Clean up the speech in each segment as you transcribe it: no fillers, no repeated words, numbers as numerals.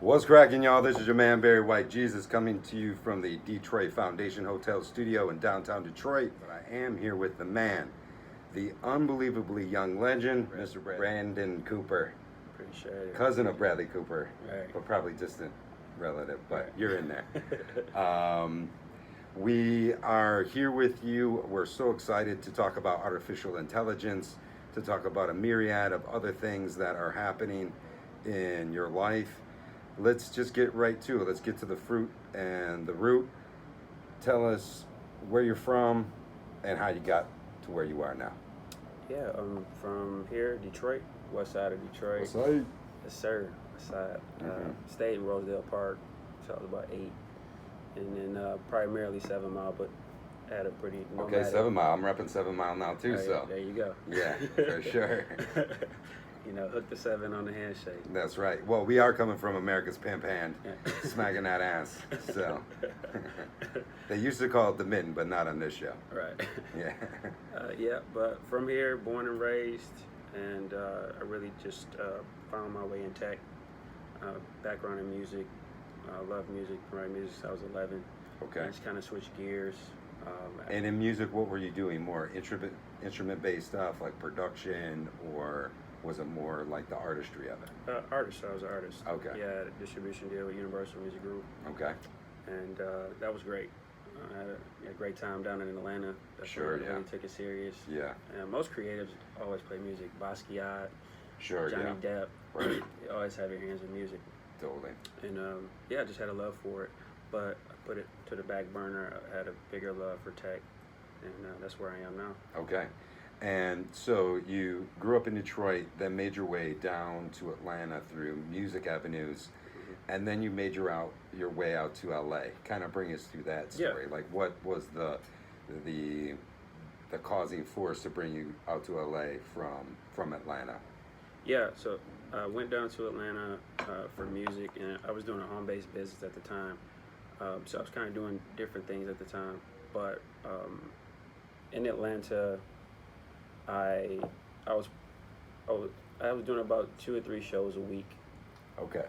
What's cracking, y'all? This is your man Barry White Jesus coming to you from the Detroit Foundation Hotel Studio in downtown Detroit. But I am here with the man, the unbelievably young legend, Mr. Brandon Cooper. Appreciate it. Cousin of Bradley Cooper, Right. but probably distant relative, but Right. you're in there. We are here with you. We're so excited to talk about artificial intelligence, to talk about a myriad of other things that are happening in your life. Let's just get right to it. Let's get to the fruit and the root. Tell us where you're from and how you got to where you are now. Yeah, I'm from here, Detroit, west side of Detroit. What's up? Yes, sir. West side. Mhm. Stayed in Rosedale Park, so I was about 8. And then primarily 7 Mile, but had a pretty Okay, nomadic. 7 Mile. I'm repping 7 Mile now too, There, so. there you go. Yeah, for sure. You know, hook the 7 on the handshake. That's right. Well, we are coming from America's pimp hand, Yeah. smacking that ass. So they used to call it the mitten, but not on this show. Right. Yeah. Yeah, but from here, born and raised, and I really just found my way in tech. Background in music, love music, writing music since I was 11. Okay. I just kind of switched gears. And in music, what were you doing? More instrument-based stuff, like production, or was it more like the artistry of it? Artist, I was an artist. Okay. Yeah, I had a distribution deal with Universal Music Group, Okay. and that was great. I had a great time down in Atlanta. That's Sure, where I yeah. really took it serious. Yeah. And most creatives always play music. Basquiat, Sure. Johnny Yeah. Depp. Right. You always have your hands in music. Totally. And yeah, I just had a love for it, but I put it to the back burner. I had a bigger love for tech, and that's where I am now. Okay. And so you grew up in Detroit, then made your way down to Atlanta through music avenues, and then you made your way out to LA. Kind of bring us through that story. Yeah. Like, what was the causing force to bring you out to LA from Atlanta? Yeah, so I went down to Atlanta for music, and I was doing a home-based business at the time. So I was kind of doing different things at the time. But in Atlanta, I was doing about 2 or 3 shows a week, Okay.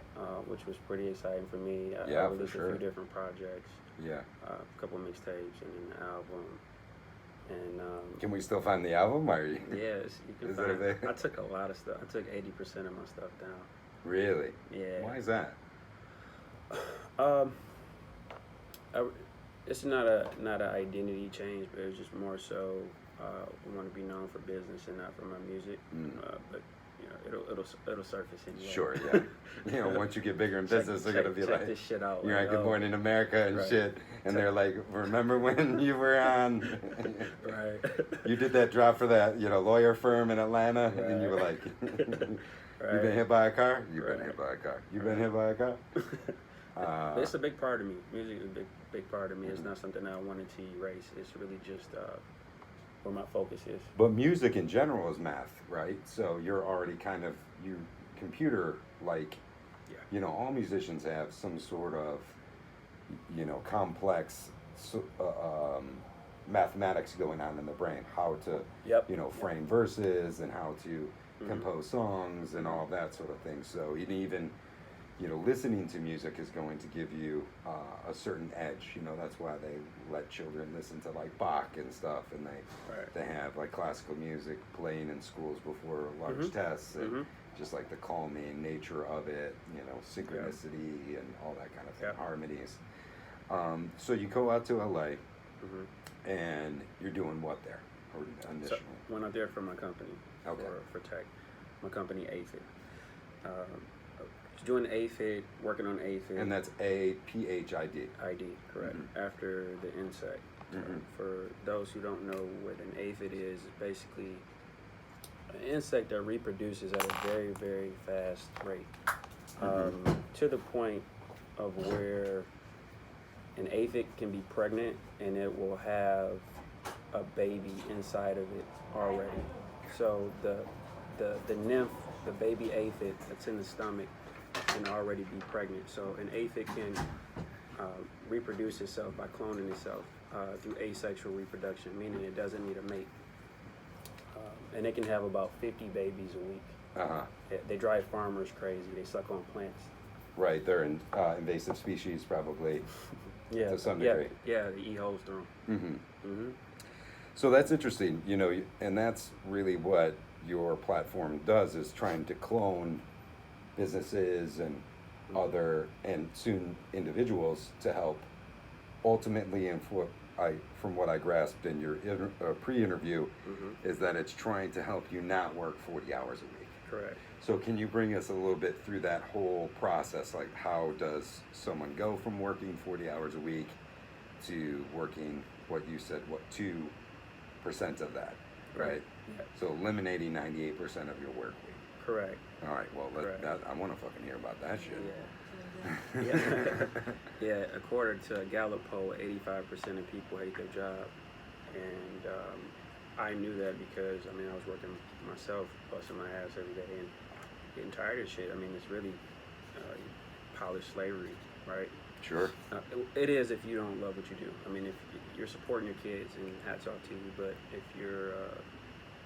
which was pretty exciting for me. Yeah, I for released sure. a few different projects, Yeah. a couple of mixtapes, and an album. And Can we still find the album? Or you... yes, you can Is that find. available? I took a lot of stuff. I took 80% of my stuff down. Really? Yeah. Why is that? It's not an identity change, but it's just more so we want to be known for business and not for my music. But you know, it'll surface anyway. Sure, yeah. You know, once you get bigger in business, they're gonna be check like, this shit out. "You're like, on Good Morning America and right. shit," and they're like, "Remember when you were on? Right. You did that drop for that, lawyer firm in Atlanta, Right. and you were like, Right. "You been hit by a car? You've been Right. hit by a car. You've been hit by a car." But it's a big part of me. Music is a big part of me. It's not something I wanted to erase. It's really just where my focus is. But music in general is math, right? So you're already kind of computer like. Yeah. All musicians have some sort of, complex mathematics going on in the brain. How to, Yep. frame verses and how to compose songs and all that sort of thing. So even, listening to music is going to give you a certain edge. That's why they let children listen to like Bach and stuff, and they have like classical music playing in schools before large tests, and just like the calming nature of it, synchronicity and all that kind of thing, harmonies. So you go out to LA, and you're doing what there initially? So went out there for my company. Okay. For tech, my company Aphid. Doing Aphid, working on Aphid. And that's APHID. ID, correct. After the insect. For those who don't know what an aphid is, it's basically an insect that reproduces at a very, very fast rate. To the point of where an aphid can be pregnant and it will have a baby inside of it already. So the nymph, the baby aphid that's in the stomach, can already be pregnant. So an aphid can reproduce itself by cloning itself through asexual reproduction, meaning it doesn't need a mate. And it can have about 50 babies a week. They drive farmers crazy. They suck on plants. Right, they're invasive species probably Yeah, to some yeah, degree. yeah. The e-holes through 'em. Hmm. Mm-hmm. So that's interesting, and that's really what your platform does, is trying to clone businesses and other and soon individuals to help ultimately, and from what I grasped in your pre-interview, Mm-hmm. is that it's trying to help you not work 40 hours a week. Correct. So can you bring us a little bit through that whole process? Like, how does someone go from working 40 hours a week to working, what you said, 2% of that, right? Yeah. So eliminating 98% of your work week. Correct. All right, well, Correct. I want to fucking hear about that shit. Yeah. Yeah. Yeah. According to a Gallup poll, 85% of people hate their job, and I knew that because I was working myself, busting my ass every day, and getting tired of shit. It's really polished slavery, right? Sure. It is if you don't love what you do. If you're supporting your kids, and hats off to you, but if you're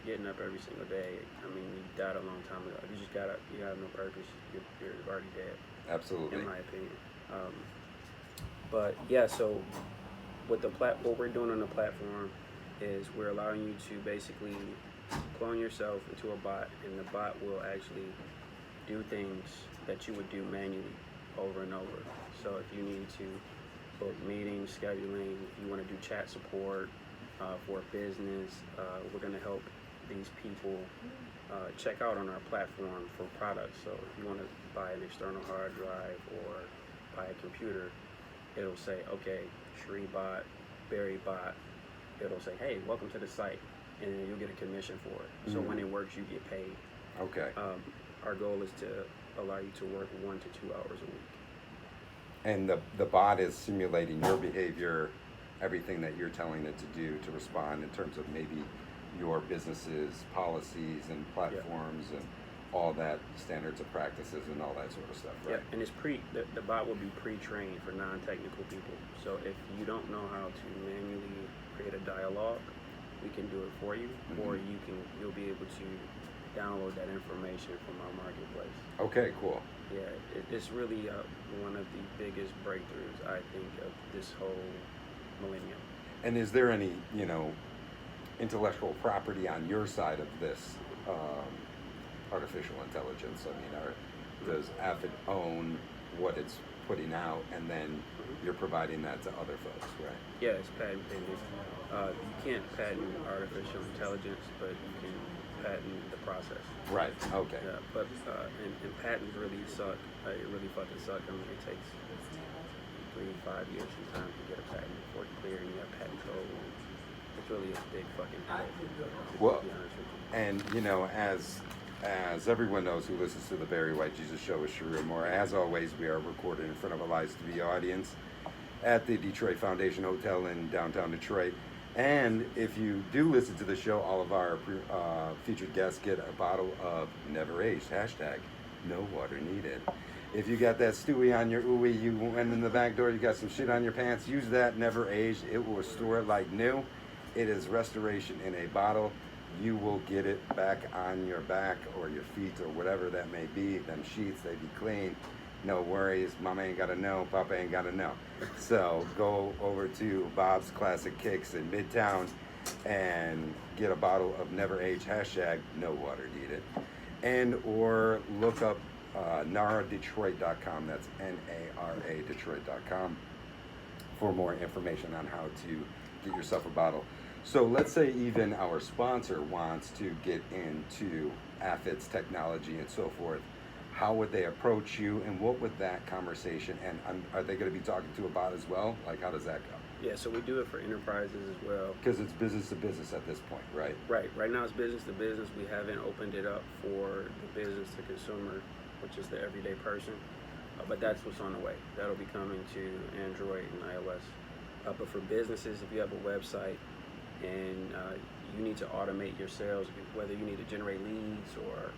getting up every single day, you died a long time ago. You have no purpose. You're already dead. Absolutely. In my opinion. But yeah, so what we're doing on the platform is we're allowing you to basically clone yourself into a bot, and the bot will actually do things that you would do manually over and over. So if you need to book meetings, scheduling, if you want to do chat support for a business, we're going to help these people check out on our platform for products. So if you want to buy an external hard drive or buy a computer, it'll say, okay, Shree bot, Barry bot. It'll say, hey, welcome to the site, and then you'll get a commission for it. So when it works, you get paid. Okay. Our goal is to allow you to work 1 to 2 hours a week. And the bot is simulating your behavior, everything that you're telling it to do to respond in terms of maybe your business's policies and platforms and all that, standards of practices and all that sort of stuff, right? Yeah, and it's the bot will be pre-trained for non-technical people. So if you don't know how to manually create a dialogue, we can do it for you, or you'll be able to download that information from our marketplace. Okay, cool. Yeah, it's really one of the biggest breakthroughs, I think, of this whole millennium. And is there any, intellectual property on your side of this artificial intelligence? Does Aphid own what it's putting out, and then you're providing that to other folks, right? Yeah, it's patent pending. You can't patent artificial intelligence, but you can patent the process. Right. Okay. Yeah, but and patents really suck. It really fucking suck. It takes 3 to 5 years sometimes to get a patent before it's clear, and you have patent code. It's really a big fucking headache. Well, to be honest with you. and as everyone knows who listens to the Barry White Jesus Show with Sheree Moore, as always, we are recorded in front of a live studio audience at the Detroit Foundation Hotel in downtown Detroit. And if you do listen to the show, all of our featured guests get a bottle of Never Aged, #no water needed. If you got that Stewie on your ooey, you went in the back door, you got some shit on your pants, use that Never Aged. It will restore it like new. It is restoration in a bottle. You will get it back on your back or your feet or whatever that may be. Them sheets, they be clean. No worries. Mama ain't got to know. Papa ain't got to know. So go over to Bob's Classic Kicks in Midtown and get a bottle of Never Age, #no water needed. And or look up naradetroit.com. That's NARA Detroit.com for more information on how to get yourself a bottle. So let's say even our sponsor wants to get into Aphid's technology and so forth. How would they approach you, and what would that conversation, and are they going to be talking to a bot as well? Like, how does that go? Yeah, so we do it for enterprises as well. Because it's business to business at this point, right? Right. Right now it's business to business. We haven't opened it up for the business to consumer, which is the everyday person. But that's what's on the way. That'll be coming to Android and iOS. But for businesses, if you have a website and you need to automate your sales, whether you need to generate leads or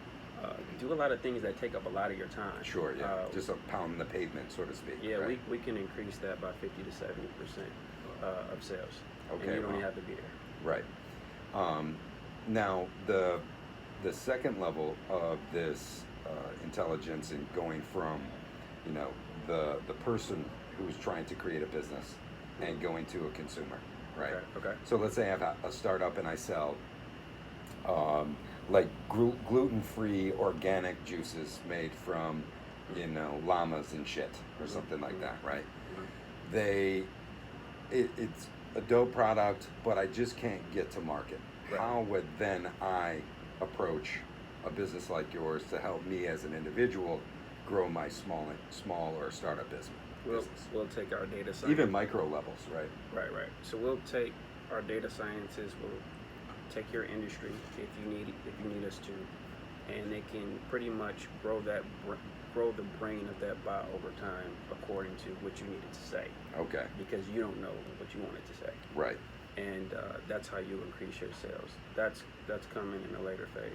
do a lot of things that take up a lot of your time. Sure, yeah. Just a pound in the pavement, so to speak. Yeah, right? we can increase that by 50 to 70% of sales. Okay, and you don't wow. have to be there. Right. Now, the second level of this intelligence and going from, you know, the person who's trying to create a business and going to a consumer, right? Okay. So let's say I have a startup and I sell like gluten-free organic juices made from, you know, llamas and shit or something like that, right? It's a dope product, but I just can't get to market. Right. How would then I approach a business like yours to help me as an individual grow my small or startup business? We'll take our data science. Even micro levels, right? Right. So we'll take our data scientists. We'll take your industry if you need us to, and they can pretty much grow the brain of that bot over time according to what you need it to say. Okay. Because you don't know what you want it to say. Right. And that's how you increase your sales. That's coming in a later phase.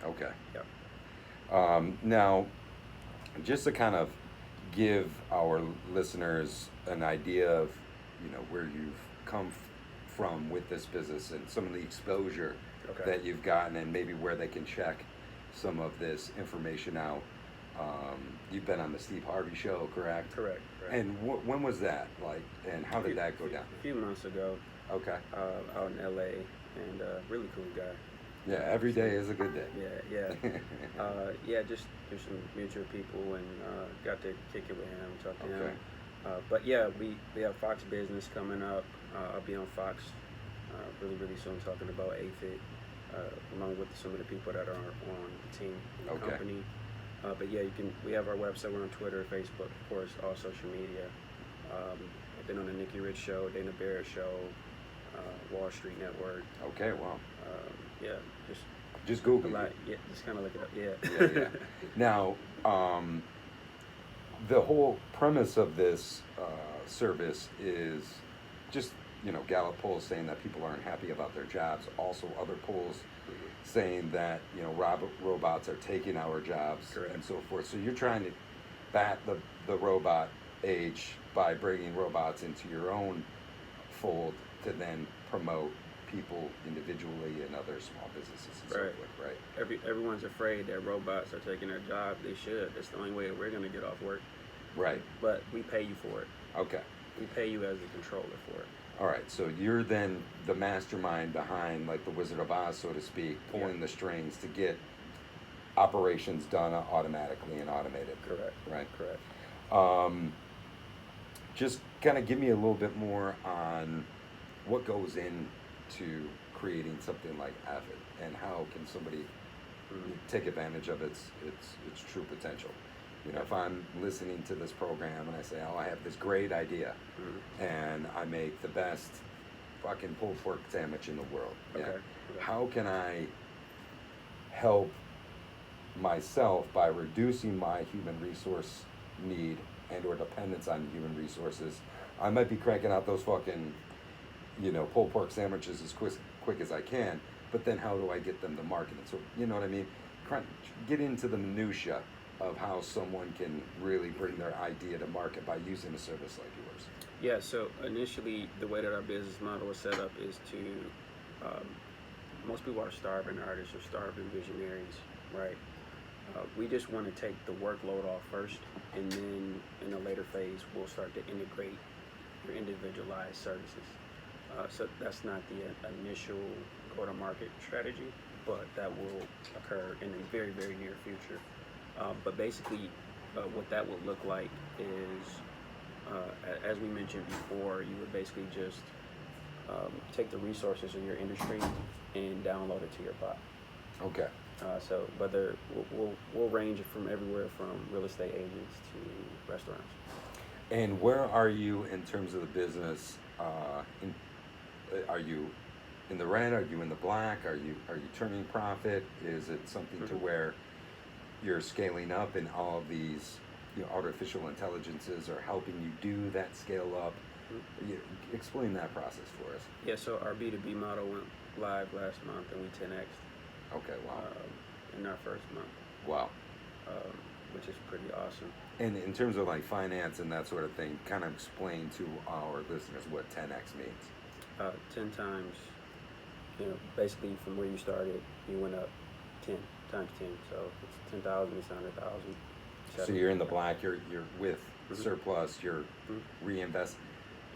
Okay. Yep. Now, just to kind of give our listeners an idea of, you know, where you've come from with this business and some of the exposure that you've gotten, and maybe where they can check some of this information out. You've been on the Steve Harvey show, correct? Correct. And when was that? Like, and how did that go down? A few months ago. Okay. Out in LA, and really cool guy. Yeah, every day is a good day. Yeah. Just there's some mutual people, and got to kick it with him, talk to him. But yeah, we have Fox Business coming up. I'll be on Fox really soon, talking about Aphid, along with some of the people that are on the team in the company. But yeah, we have our website. We're on Twitter, Facebook, of course, all social media. I've been on the Nikki Rich Show, Dana Barrett Show, Wall Street Network. Okay, wow. Yeah, just Google it. Yeah, just kind of look it up. Yeah. Now, the whole premise of this service is just, you know, Gallup polls saying that people aren't happy about their jobs. Also, other polls saying that, you know, robots are taking our jobs. Correct. And so forth. So you're trying to bat the robot age by bringing robots into your own fold to then promote people individually and other small businesses and so forth, right? Everyone's afraid that robots are taking their job. They should. That's the only way that we're going to get off work. Right. But we pay you for it. Okay. We pay you as the controller for it. All right, so you're then the mastermind behind, like the Wizard of Oz, so to speak, pulling the strings to get operations done automatically and automated. Correct. Right? Correct. Just kind of give me a little bit more on what goes into creating something like Aphid, and how can somebody take advantage of its true potential. You know, if I'm listening to this program and I say, oh, I have this great idea, and I make the best fucking pulled pork sandwich in the world. Okay. Yeah. How can I help myself by reducing my human resource need and or dependence on human resources? I might be cranking out those fucking, you know, pulled pork sandwiches as quick as I can, but then how do I get them to market it? So, you know what I mean? Get into the minutia of how someone can really bring their idea to market by using a service like yours. Yeah, so initially the way that our business model is set up is to, most people are starving artists or starving visionaries, right? We just want to take the workload off first, and then in a later phase, we'll start to integrate your individualized services. So that's not the initial go-to-market strategy, but that will occur in the very, very near future. But basically, what that would look like is, as we mentioned before, you would basically just take the resources of your industry and download it to your bot. Okay. So whether we'll range it from everywhere from real estate agents to restaurants. And where are you in terms of the business? Are you in the red? Are you in the black? Are you turning profit? Is it something to where you're scaling up and all of these, you know, artificial intelligences are helping you do that scale up? Explain that process for us. Yeah, so our B2B model went live last month, and we 10x'd. Okay, wow. In our first month. Wow. Which is pretty awesome. And in terms of like finance and that sort of thing, kind of explain to our listeners what 10x means. 10 times, you know, basically from where you started, you went up 10 times 10. So if it's 10,000, it's 100,000. Shout So out. you're in the black. You're with Mhm. surplus. You're reinvest.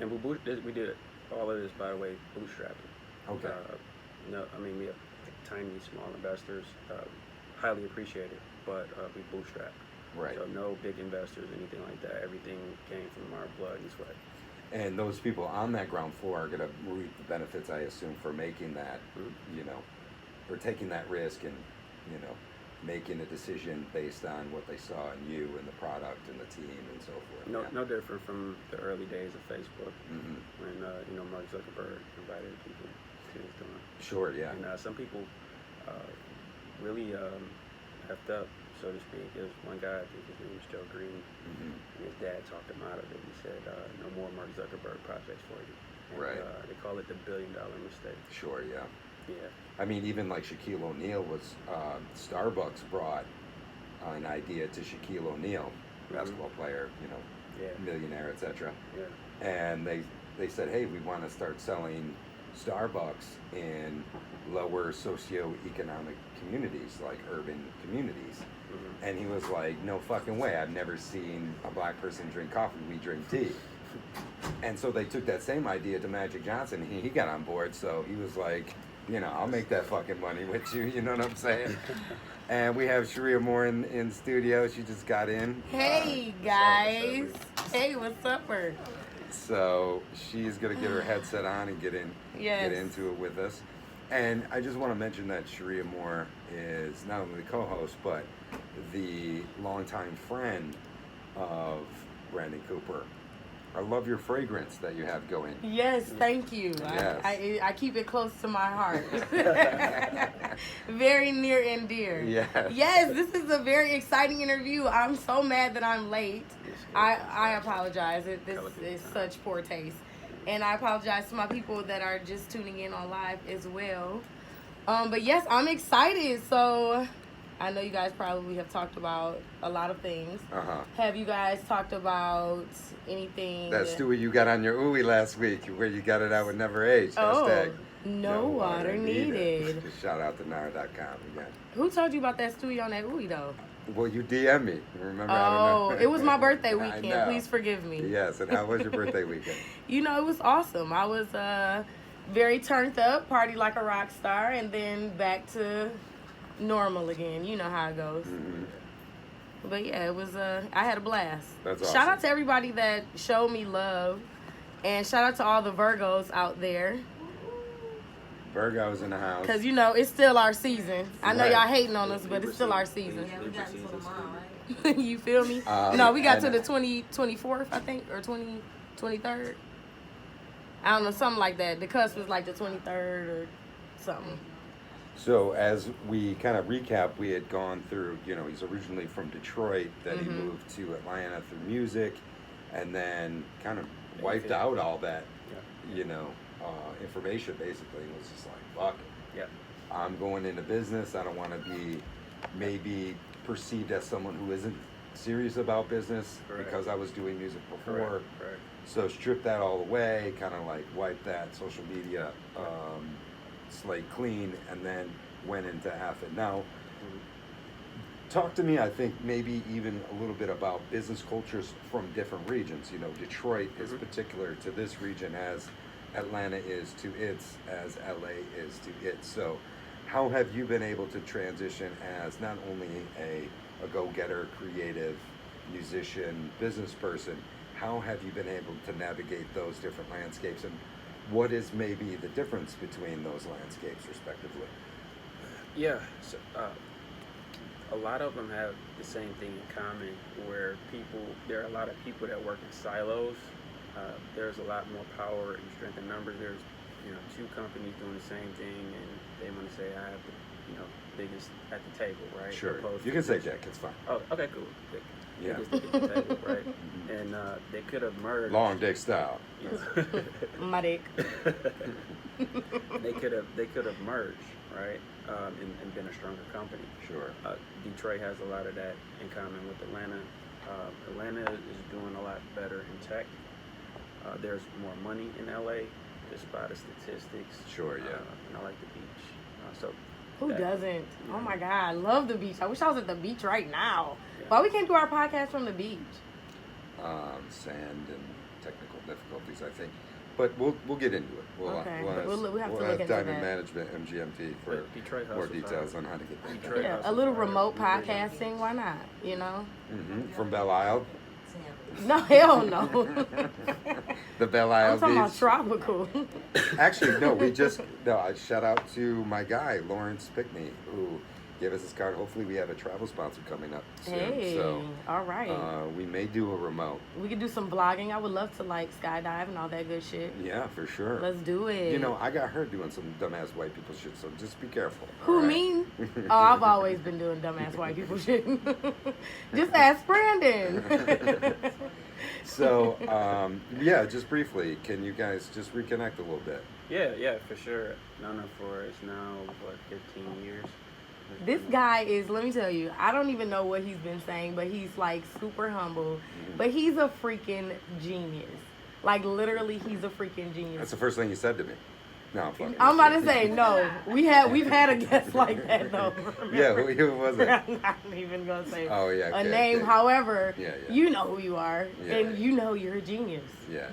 And we did all of this, by the way, bootstrapping. Okay. No, I mean, we have tiny, small investors, highly appreciated, but we bootstrapped. Right. So no big investors, anything like that. Everything came from our blood and sweat. And those people on that ground floor are going to reap the benefits, I assume, for making that, Mhm. you know, or taking that risk and, you know, making a decision based on what they saw in you and the product and the team and so forth. No, Yeah. no different from the early days of Facebook Mhm. when Mark Zuckerberg invited people to his dorm. Sure. Yeah. And some people really effed up, so to speak. There's one guy, I think his name was Joe Green, Mhm. and his dad talked him out of it. He said, "No more Mark Zuckerberg projects for you." And, Right. They call it the $1 billion mistake. Sure. Yeah. Yeah. I mean, even like Shaquille O'Neal was, Starbucks brought an idea to Shaquille O'Neal, basketball player, you know, Yeah. millionaire, etc. Yeah. And they said, hey, we want to start selling Starbucks in lower socioeconomic communities, like urban communities. Mhm. And he was like, no fucking way. I've never seen a black person drink coffee. We drink tea. And so they took that same idea to Magic Johnson. He got on board. So he was like, you know, I'll make that fucking money with you. You know what I'm saying? And we have Sharia Moore in studio. She just got in. Hey guys. Hey, what's up? So she's gonna get her headset on and get Yes. into it with us. And I just want to mention that Sharia Moore is not only the co-host but the longtime friend of Brandon Cooper. I love your fragrance that you have going. Yes, thank you. Yes. I keep it close to my heart. Very near and dear. Yes. Yes, this is a very exciting interview. I'm so mad that I'm late. I apologize. This is such poor taste. And I apologize to my people that are just tuning in on live as well. But yes, I'm excited. So I know you guys probably have talked about a lot of things. Uh-huh. Have you guys talked about anything? That stewie you got on your ooey last week where you got it out with Never Age. Hashtag no water needed. Just shout out to Nara.com again. Who told you about that stewie on that ooey though? Well, you DM me. Remember? I don't know. It was my birthday I weekend. know. Please forgive me. Yes, and how was your birthday weekend? You know, it was awesome. I was very turned up, party like a rock star, and then back to normal again. You know how it goes. Mm-hmm. But yeah, it was. I had a blast. That's awesome. Shout out to everybody that showed me love, and shout out to all the Virgos out there. Virgo's in the house. Cause you know it's still our season. I know Right. y'all hating on us, but it's still our season. Yeah, we got until tomorrow, right? You feel me? No, we got to the 24th, I think, or 23rd. I don't know, something like that. The cusp was like the 23rd or something. So as we kind of recap, we had gone through, you know, he's originally from Detroit, then he moved to Atlanta through music, and then kind of wiped out all that, you know, information basically. It was just like, fuck it. Yeah. I'm going into business. I don't want to be maybe perceived as someone who isn't serious about business because I was doing music before. Correct. So stripped that all away, kind of like wiped that social media slate clean, and then went into Aphid. Now, talk to me, I think, maybe even a little bit about business cultures from different regions. You know, Detroit is particular to this region as Atlanta is to its, as LA is to its. So how have you been able to transition as not only a go-getter, creative, musician, business person, how have you been able to navigate those different landscapes, and what is maybe the difference between those landscapes respectively? Yeah, so, a lot of them have the same thing in common, where there are a lot of people that work in silos. There's a lot more power and strength in numbers. There's, two companies doing the same thing, and they want to say, I have the, biggest at the table, right? Sure. Opposed You to can say just- Jack, it's fine. Oh, okay, cool. Yeah. Biggest at the table, right? And they could have merged. Long dick style. My dick. They could have merged, right? And been a stronger company. Sure. Detroit has a lot of that in common with Atlanta. Atlanta is doing a lot better in tech. There's more money in LA, just by the statistics. Sure, yeah. And I like the beach. So Who doesn't? Oh my God, I love the beach. I wish I was at the beach right now. Yeah. Why we can't do our podcast from the beach? Sand and technical difficulties, I think. But we'll get into it. Okay. We'll have to have look into Diamond that. Management, MGMT, for Detroit more hustles details hard. on how to get that Detroit done. Yeah, a little remote podcasting. Why not? You know? From Belle Isle. No, hell no. The Belle Isle I'm talking about Beach. tropical. Actually, no, I shout out to my guy, Lawrence Pickney, who gave us his card. Hopefully we have a travel sponsor coming up soon. Hey, So all right. we may do a remote. We could do some vlogging. I would love to like skydive and all that good shit. Yeah, for sure. Let's do it. You know, I got hurt doing some dumbass white people shit, so just be careful. Who, all right? me? Oh, I've always been doing dumbass white people shit. Just ask Brandon. So, yeah, just briefly, can you guys just reconnect a little bit? Yeah, for sure. Known her for it's now 15 years. This guy is, let me tell you, I don't even know what he's been saying, but he's like super humble. But he's a freaking genius. Like literally, he's a freaking genius. That's the first thing you said to me. No, I'm fucking. I'm about to say no. We've had a guest like that though. Yeah, who was it? I'm not even gonna say Oh, yeah, a okay, name. okay. However, Yeah. you know who you are, Yeah, and yeah. you know you're a genius. Yeah.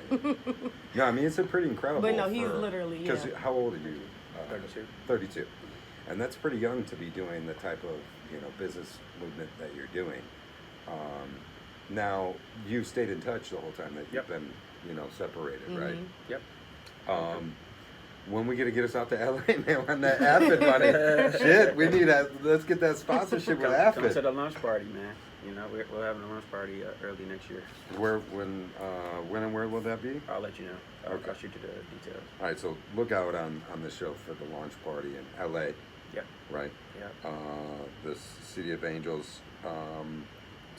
No, I mean it's a pretty incredible. But no, he's literally, Because yeah. how old are you? 32. 32, and that's pretty young to be doing the type of business movement that you're doing. Now you've stayed in touch the whole time that you've Yep. been separated, right? Yep. When we gonna get us out to LA, man, on that Aphid money? Shit, we need that. Let's get that sponsorship with Come to Aphid. the launch party, man. We're having a launch party early next year. When and where will that be? I'll let you know. Okay. I'll shoot you the details. All right, so look out on the show for the launch party in LA, Yep. right? Yep. The City of Angels,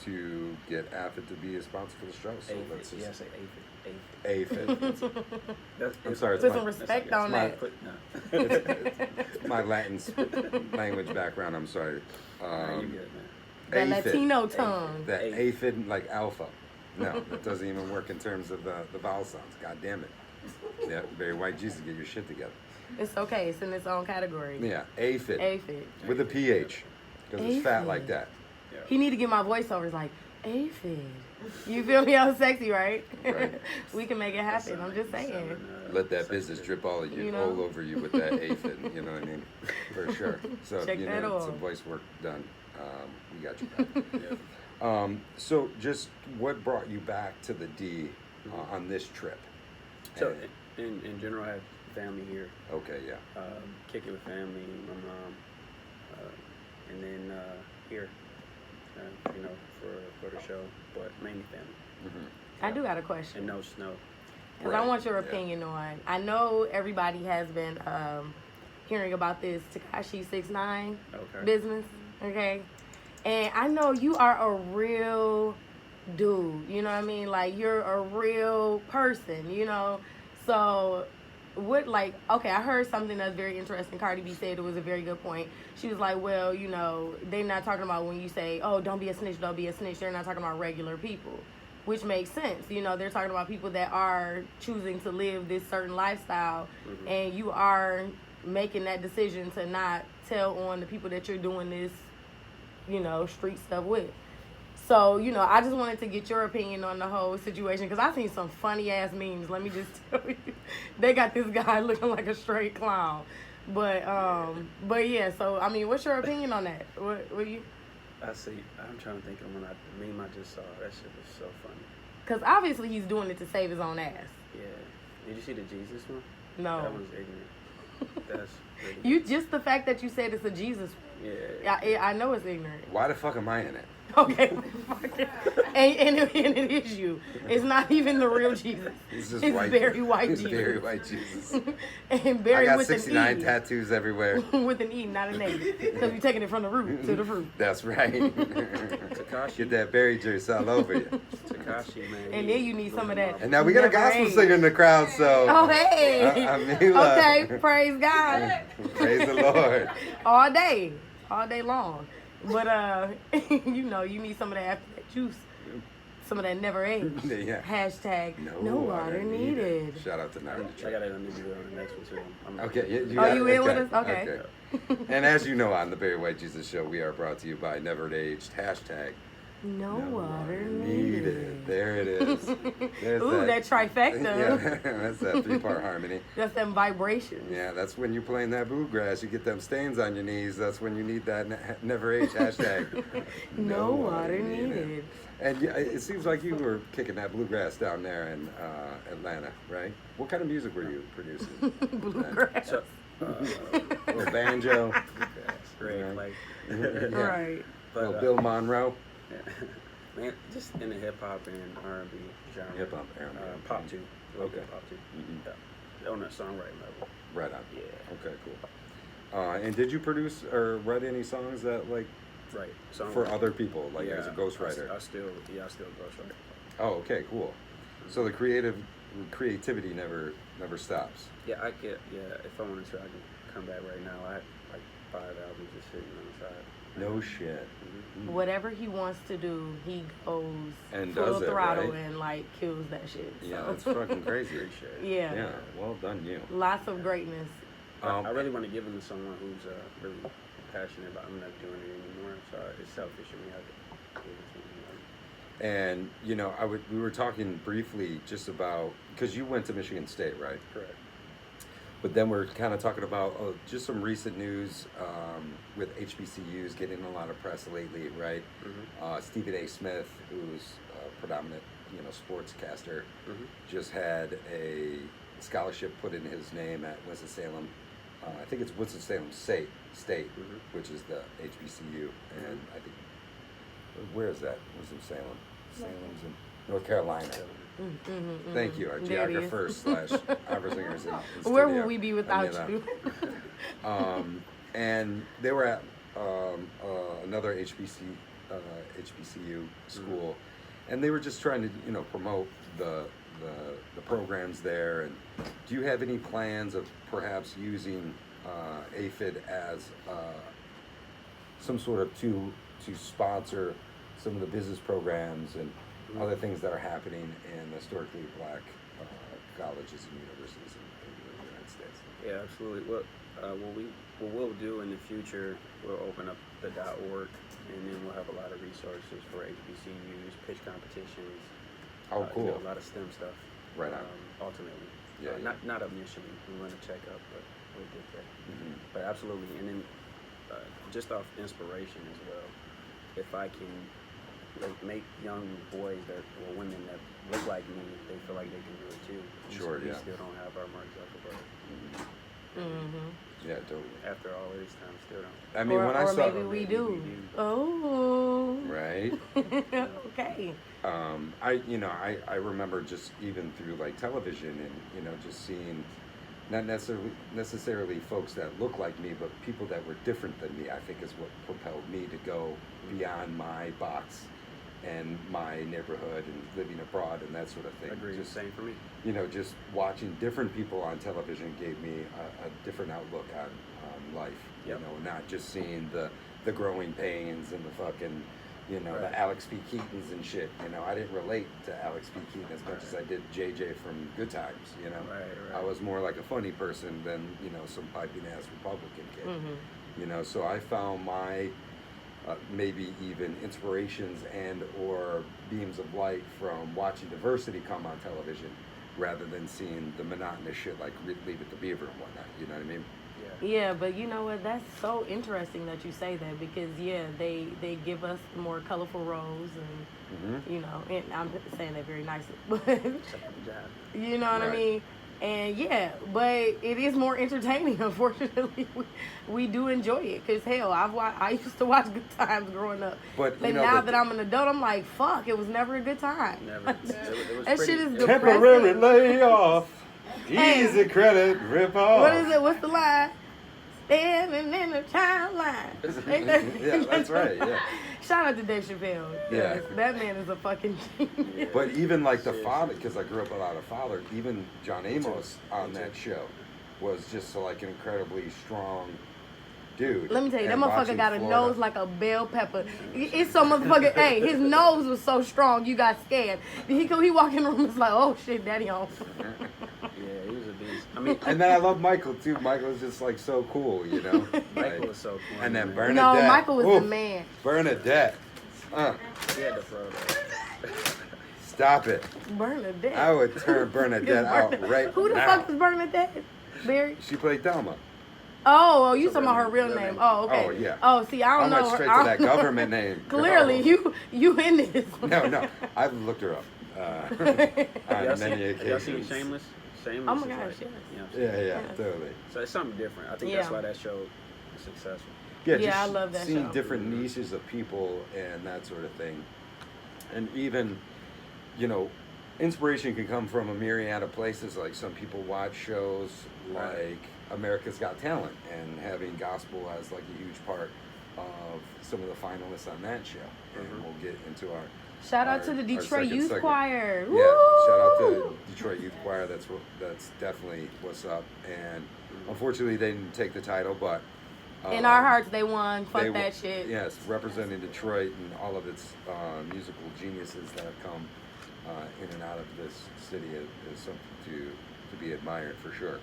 to get Aphid to be a sponsor for the show. So Aphid. that's Yeah, just say Aphid. I'm sorry, Put some respect on that. it's my Latin language background. I'm sorry. You good, man. The Aphid. Latino tongue. That aphid, like alpha. No, it doesn't even work in terms of the vowel sounds. God damn it. Yeah, Barry White Jesus, get your shit together. It's okay. It's in its own category. Yeah, aphid. Aphid. With a PH. Because it's fat Aphid. like that. He need to get my voiceovers like aphid. You feel me? I'm sexy, right? Right. We can make it happen. I'm just saying. Let that business drip all over you with that aphid. You know what I mean? For sure. So if Check you that need off. some voice work done, we got you back. So just what brought you back to the D on this trip? So in general, I have family here. Okay, yeah. Kick it with family, my mom, and then here, for the show, but mainly family. I do got a question. And no snow. Because Right, I want your yeah. opinion on. I know everybody has been hearing about this Tekashi 6ix9ine Okay. business, okay? And I know you are a real dude, you know what I mean? Like, you're a real person, So, okay, I heard something that's very interesting. Cardi B said it was a very good point. She was like, well, they're not talking about when you say, oh, don't be a snitch, don't be a snitch. They're not talking about regular people, which makes sense. They're talking about people that are choosing to live this certain lifestyle, and you are making that decision to not tell on the people that you're doing this, street stuff with. So, I just wanted to get your opinion on the whole situation, because I've seen some funny ass memes. Let me just tell you, they got this guy looking like a straight clown. But yeah. So, I mean, what's your opinion on that? What you? I see. I'm trying to think of the meme I just saw. That shit was so funny. Because obviously he's doing it to save his own ass. Yeah. Did you see the Jesus one? No. That one's ignorant. That's really You just the fact that you said it's a Jesus. Yeah. I know it's ignorant. Why the fuck am I in it? Okay, and it is you. It's not even the real Jesus. It's just Barry White It's Jesus. Barry White Jesus. And Barry I got with 69 an E. tattoos everywhere. With an E, not an A. Because you're taking it from the root to the fruit. That's right. Tekashi. Get that Barry juice all over you. Tekashi, man. And then you need some of that. And now we got a Never gospel age. singer in the crowd, so. Oh, hey. I mean, Okay, praise God. Praise the Lord. All day long. But, you need some of that after that juice. Some of that never age. Yeah. Hashtag no water needed. Shout out to Night. I got it on the next one too. Okay. You Oh, got you it? in with us? Okay. And as you know, on the Barry White Jesus Show, we are brought to you by Never Aged, hashtag No No water water needed. There it is. There's Ooh, that trifecta. Yeah, that's that 3-part harmony. That's them vibrations. Yeah, that's when you're playing that bluegrass. You get them stains on your knees. That's when you need that never age hashtag. No water needed. And yeah, it seems like you were kicking that bluegrass down there in Atlanta, right? What kind of music were you producing? Bluegrass. So, Little banjo. great, Yeah. like, Yeah. Right. but, Little Bill Monroe. man, just in the hip hop and R&B genre. Hip hop, R&B. Pop too. A little bit Okay. of pop too. Mhm. Yeah. On that songwriting level. Right on. Yeah. Okay, cool. And did you produce or write any songs that like Right. for other people, like as a I ghostwriter? still ghostwrite. Oh, okay, cool. So the creativity never stops. Yeah, if I wanted to, I can come back right now. I have like 5 albums just sitting on the side. No shit. Mm-hmm. Whatever he wants to do, he goes And full does it, throttle right? and like kills that shit. Yeah, So. that's fucking crazy. Appreciate it. Yeah. Yeah, well done you. Lots of greatness. I really want to give them to someone who's really passionate about. I'm not doing it anymore, so it's selfish of me. I give it to them. And you know, we were talking briefly just about because you went to Michigan State, right? Correct. But then we're kind of talking about just some recent news with HBCUs getting a lot of press lately, right? Mm-hmm. Stephen A. Smith, who's a predominant, sportscaster, Mm-hmm. just had a scholarship put in his name at Winston-Salem. I think it's Winston-Salem State, Mm-hmm. which is the HBCU, and I think where is that? Winston-Salem. Salem's in North Carolina. Thank you, our There it is. geographers / opera singers in Where studio. would we be without I mean, you? And they were at another HBCU school, and they were just trying to promote the programs there. And do you have any plans of perhaps using Aphid as some sort of to sponsor some of the business programs and other things that are happening in historically black colleges and universities in the United States? Yeah, absolutely. What we'll do in the future, we'll open up the .org, and then we'll have a lot of resources for HBCUs, pitch competitions. Oh, cool. A lot of STEM stuff. Right on. Ultimately. Yeah, yeah. Not initially. We want to check up, but we'll get there. Mhm. But absolutely, and then just off inspiration as well. If I can make young boys or women that look like me, they feel like they can do it too. Sure, we yeah. still don't have our Mark Zuckerberg. Mm-hmm. Yeah, totally. After all this time, still don't. I mean, when I or saw maybe we do. Oh. right. Okay. I remember just even through like television and just seeing not necessarily folks that look like me, but people that were different than me. I think is what propelled me to go beyond my box and my neighborhood and living abroad and that sort of thing. Agreed. Just, Same for me. just watching different people on television gave me a different outlook on life. Yep. Not just seeing the growing pains and the fucking, Right. the Alex P. Keatons and shit. I didn't relate to Alex P. Keaton as much as I did JJ from Good Times. Right. I was more like a funny person than some piping ass Republican kid. Mm-hmm. So I found my maybe even inspirations and or beams of light from watching diversity come on television, rather than seeing the monotonous shit like Leave It to Beaver and whatnot. You know what I mean? Yeah, but you know what? That's so interesting that you say that because they give us more colorful roles and and I'm saying that very nicely, but you know what I Right. mean. And but it is more entertaining. Unfortunately, we do enjoy it because hell, I used to watch Good Times growing up, But now that I'm an adult, I'm like, fuck, it was never a good time. Never. It was That pretty, shit is it- depressing. Temporary layoff, Hey. easy credit rip off. What is it? What's the line? Standing in the child line. Ain't that- Yeah, that's right. Yeah. Shout out to Dave Chappelle. Yeah. Yes, that man is a fucking genius. But even like the father, because I grew up without a father, even John Amos on that show was just like an incredibly strong dude. Let me tell you, that And motherfucker watching got a Florida- nose like a bell pepper. It's so motherfucking, hey, his nose was so strong, you got scared. He walk in the room, it's like, oh shit, daddy home. Yeah, he was a beast. I mean, And then I love Michael too. Michael was just like so cool, Michael Like, was so cool. and then man. Bernadette. No, Michael was Ooh, the man. Bernadette. He had to throw that. Stop it. Bernadette. I would turn Bernadette out right Who the now. fuck is Bernadette? Barry? She played Thelma. Oh, you It's a talking about her real real name. name? Oh, okay. Oh, yeah. Oh, see, I I don't know. went straight her. to that government name. Clearly, No. you in this. No. I've looked her up on Y'all many seen, y'all seen occasions. Shameless? Shameless Oh my is gosh, like, yes. you know what I'm saying? Yeah, Yes. totally. So it's something different. I think Yeah. that's why that show is successful. Yeah, Yeah, just I love that seeing show. different niches of people and that sort of thing. And even, inspiration can come from a myriad of places. Like some people watch shows like America's Got Talent, and having gospel as like a huge part of some of the finalists on that show. And we'll get into our Shout out to the our Detroit second Youth segment. Choir. Yeah, shout out to Detroit Youth Choir. That's definitely what's up. And unfortunately, they didn't take the title, but In our hearts, they won. Fuck they that shit. Yes, representing Detroit and all of its musical geniuses that have come in and out of this city is something to be admired for sure.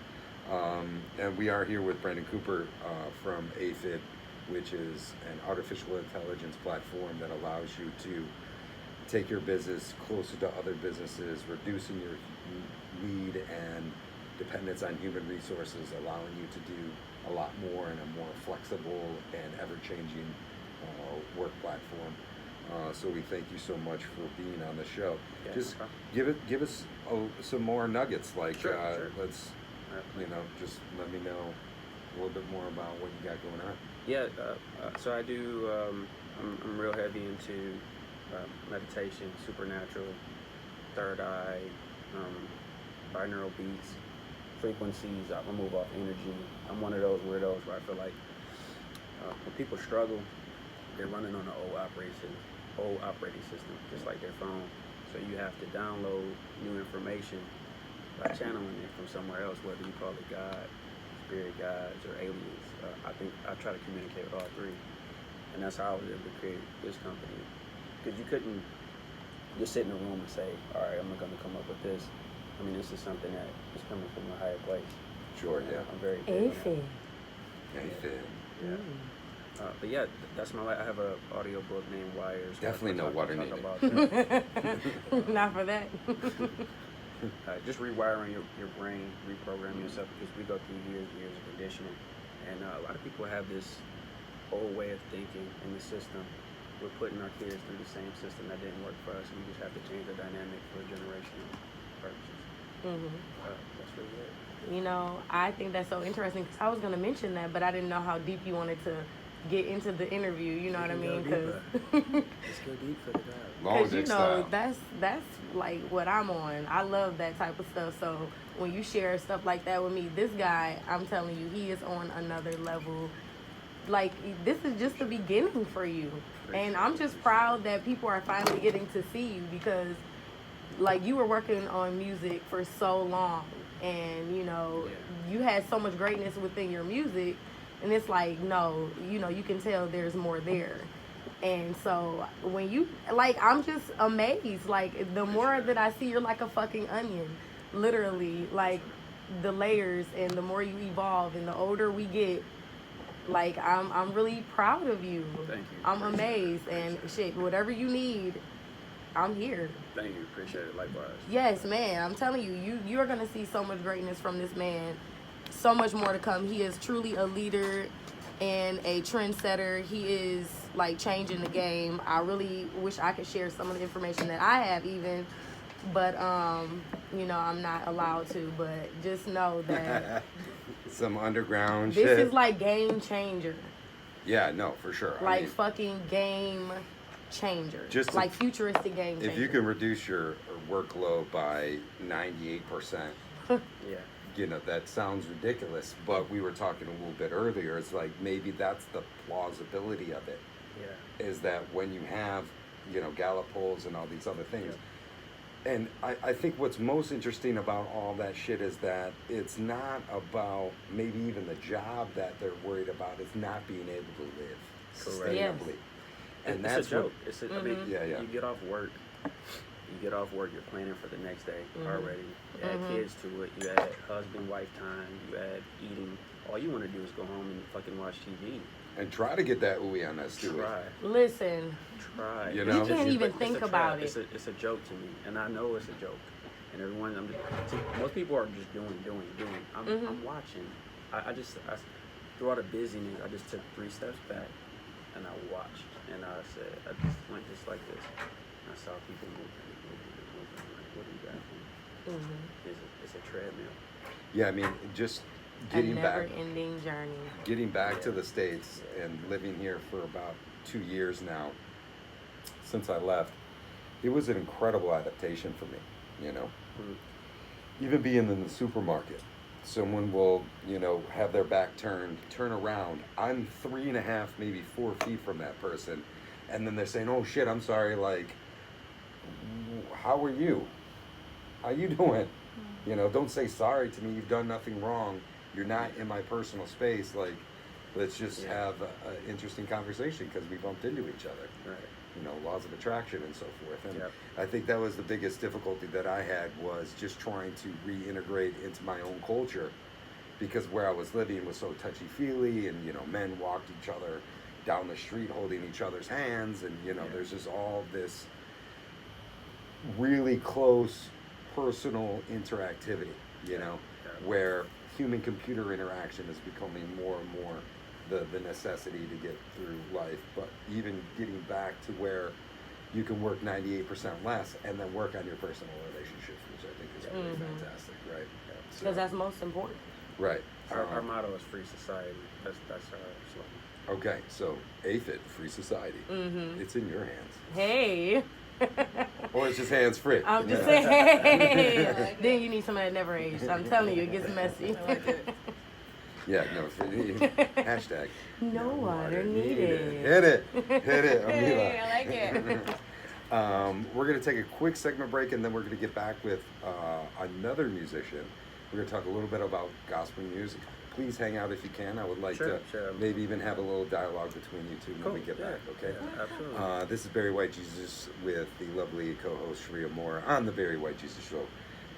And we are here with Brandon Cooper from Aphid, which is an artificial intelligence platform that allows you to take your business closer to other businesses, reducing your need and dependence on human resources, allowing you to do a lot more in a more flexible and ever-changing work platform. So we thank you so much for being on the show. Yeah, Just no problem. give us some more nuggets. Like Sure, sure. let's just let me know a little bit more about what you got going on. Yeah, so I do, I'm real heavy into meditation, supernatural, third eye, binaural beats, frequencies. I move off energy. I'm one of those weirdos where I feel like when people struggle, they're running on an old operating system, just like their phone. So you have to download new information by channeling it from somewhere else, whether you call it God, spirit guides, or aliens. I think I try to communicate with all three, and that's how I was able to create this company. Because you couldn't just sit in a room and say, all right, I'm going to come up with this. I mean, this is something that is coming from a higher place. Sure, yeah. I'm very big on that. Aphid. Aphid. Yeah. But yeah, that's my life. I have an audio book named Wires. Definitely no water needed. Not for that. Just rewiring your brain, reprogramming yourself, because we go through years of conditioning. And a lot of people have this old way of thinking in the system. We're putting our kids through the same system that didn't work for us. We just have to change the dynamic for generational purposes. That's really it. I think that's so interesting because I was going to mention that, but I didn't know how deep you wanted to get into the interview. You know what I mean? Let's go deep for the guy. Long dick style. that's like what I'm on. I love that type of stuff. So when you share stuff like that with me, this guy, I'm telling you, he is on another level. Like, this is just the beginning for you. And I'm just proud that people are finally getting to see you because, like, you were working on music for so long. And, you had so much greatness within your music. And it's like, no, you can tell there's more there. And so when you, like, I'm just amazed. Like, the more that I see, you're like a fucking onion. Literally, like, the layers and the more you evolve and the older we get, like, I'm really proud of you. Thank you. I'm amazed. And shit, whatever you need, I'm here. Thank you. Appreciate it. Likewise. Yes, man. I'm telling you, you're going to see so much greatness from this man. So much more to come. He is truly a leader and a trendsetter. He is, like, changing the game. I really wish I could share some of the information that I have even. But, I'm not allowed to. But just know that Some underground this shit. is, like, game changer. Yeah, no, for sure. Like, fucking game changer. Just like, futuristic game changer. If you can reduce your workload by 98%, Yeah. that sounds ridiculous, but we were talking a little bit earlier, it's like maybe that's the plausibility of it. Yeah. Is that when you have, Gallup polls and all these other things. And I think what's most interesting about all that shit is that it's not about maybe even the job that they're worried about. It's not being able to live Correct. sustainably. Yes. And It's that's a joke. what, I mean, Yeah. you get off work. You're planning for the next day already. You add kids to it. You add husband, wife time. You add eating. All you want to do is go home and fucking watch TV. and try to get that ooey on that Stewie. Try. Listen, Try. You you know? can't even It's think a about trap. it. It's a joke to me, and I know it's a joke. And everyone, see, most people are just doing. I'm watching. I through all the busyness, I just took 3 steps back, and I watched, and I said, I just went just like this. And I saw people moving. Like, what do you got? It's a treadmill. Yeah, I mean, just A getting back, never-ending journey. getting back to the States and living here for about 2 years now, since I left, it was an incredible adaptation for me, you know. Even being in the supermarket, someone will, you know, have their back turned, turn around. I'm 3.5, maybe 4 feet from that person. And then they're saying, oh shit, I'm sorry, like, how are you? How you doing? You know, don't say sorry to me, you've done nothing wrong. You're not in my personal space. Like, let's just have an interesting conversation because we bumped into each other. Right. You know, laws of attraction and so forth. And Yep. I think that was the biggest difficulty that I had, was just trying to reintegrate into my own culture, because where I was living was so touchy-feely, and, you know, men walked each other down the street holding each other's hands, and, you know, there's just all this really close personal interactivity, you know, where human-computer interaction is becoming more and more the necessity to get through life. But even getting back to where you can work 98% less and then work on your personal relationships, which I think is really fantastic, right? Because that's most important. Right. Our motto is free society. That's our slogan. Okay, so Aphid, free society. It's in your hands. Hey. Or it's just hands free. I'm just saying, hey. Then you need somebody that never aged. I'm telling you, it gets messy. I like it. Yeah, no, hashtag. No water needed. Hit it, Amila. Hey, I like it. We're going to take a quick segment break, and then we're going to get back with another musician. We're going to talk a little bit about gospel music. Please hang out if you can. I would like to maybe even have a little dialogue between you two when we get back, okay? Yeah, absolutely. This is Barry White Jesus with the lovely co-host Shreya Moore on the Barry White Jesus Show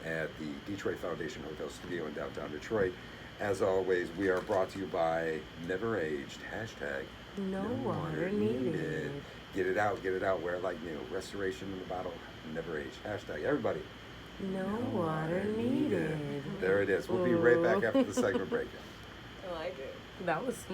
at the Detroit Foundation Hotel Studio in downtown Detroit. As always, we are brought to you by Never Aged, hashtag No water needed. Get it out, wear it like new. Restoration in the bottle, Never Aged, hashtag everybody. No water needed. There it is. We'll be right back after the segment break. I like it. That was smooth.